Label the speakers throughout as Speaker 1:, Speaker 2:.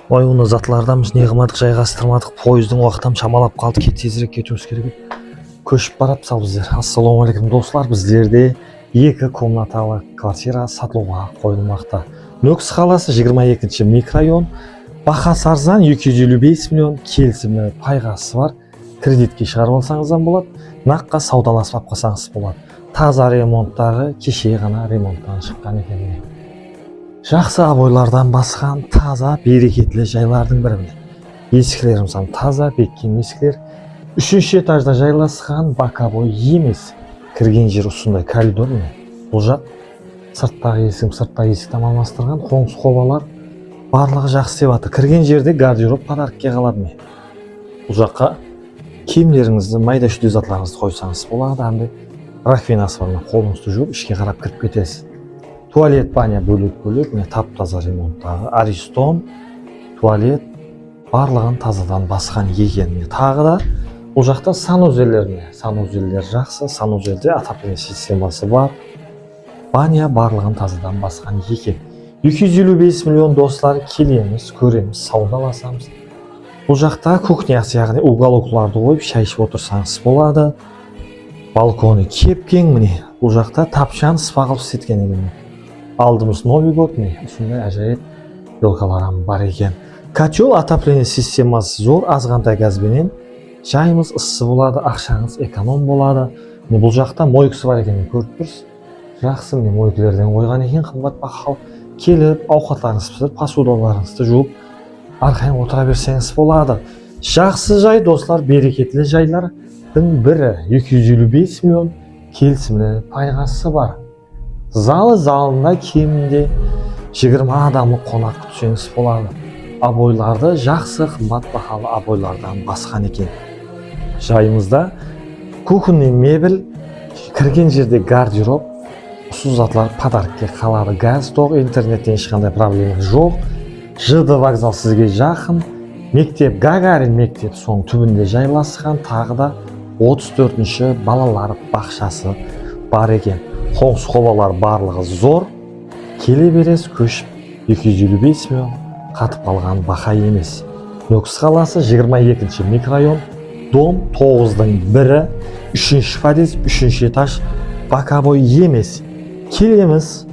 Speaker 1: Ой, оны затлардамыз не қылмадық, жайғастырмадық, пойыздың уақытам шамалап қалды, тезірек кетуіміз керек еді. Көшіп барып сал біздер. Ассалаумағалейкум достар, біздерде 2 комнаталы квартира сатылуға қойылмақта. Нөкіс қаласы 22 микрорайон, бақасы арзан 255 миллион, келісімі пайғасы бар. Кредитке шығарып алсаңыздан болады, наққа саудаласып қалсаңыз болады. Таза ремонттағы, кеше ғана ремонттан шыққан екен. Жақсы абойлардан басқан таза берекетлі жайлардың бірі. Есіклер мысалы таза беккен есіклер. 3-ші этажда жайласқан, боковой емес. Кірген жер осындай коридор міне. Бұл жақ сырттағы есік, сырттағы есіктен алмастырған қоңсы қобалар барлығы жақсы деп жатыр. Кірген жерде гардероб подаркке қалады міне. Бұл жаққа киімдеріңізді, майда шүйде затларыңызды қойсаңыз болады. Андай раковинасы бар, қолыңызды жуып ішке қарап кіріп кетесіз. Туалет, баня бөлек-бөлек, міне тап-таза ремонттағы Аристон туалет барлығын тазадан басқан екен. Тағы да бұл жақта санузелдер, санузелдер жақсы, санузелде отопление системасы бар. Баня барлығын тазадан басқан екен. 255 миллион достар, келеміз, көреміз, саудаласамыз. Бұл жақта кухнясы, яғни уголокларды қойып шай ішіп отырсаңыз болады. Балконы кепкен, міне бұл жақта тапшан спағылып істеткен екен. Алдымыз Новый год, осындай әжайып елкаларым бар екен. Котел отопление системасы зор, азғантай газбенен жайымыз ыссы болады, ақшаңыз эконом болады. Бұл жақта мойкасы бар екен, көріп тұрсыз. Жақсы, мойкілерден қойған екен, қымбат бақал. Келіп, ауқатларыңыз пісіріп, посудаларыңызды жуып, арқайын отыра берсеңіз болады. Жақсы жай, достар, берекетлі жайлардың бірі. 255 миллион келісімді пайғасы бар. Залында кемінде 20 адамы қонақ күтсеңіз болады. Абойларды жақсы, қымбат бақалы абойлардан басқан екен. Жайымызда кухонный мебель, кірген жерде гардероб, осы затлар подаркке қалады. Газ, тоқ, интернеттен ешқандай проблема жоқ. ЖД вокзал сізге жақын. Мектеп, Гагарин мектеп соң түбінде жайласқан. Тағы да 34-ші балалар бақшасы бар екен. Қоңсы қобалар барлығы зор. Келе берес көшіп 255 миллион қатып алған бақа емес. Нөкіс қаласы 22 микрорайон, дом 9-дің бірі, 3-ші подъезд, 3-ші этаж, боковой емес. Келеміз,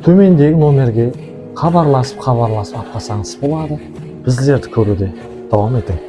Speaker 1: төмендегі номерге хабарласып алып қалсаңыз болады. Біздерді көруде давам етің.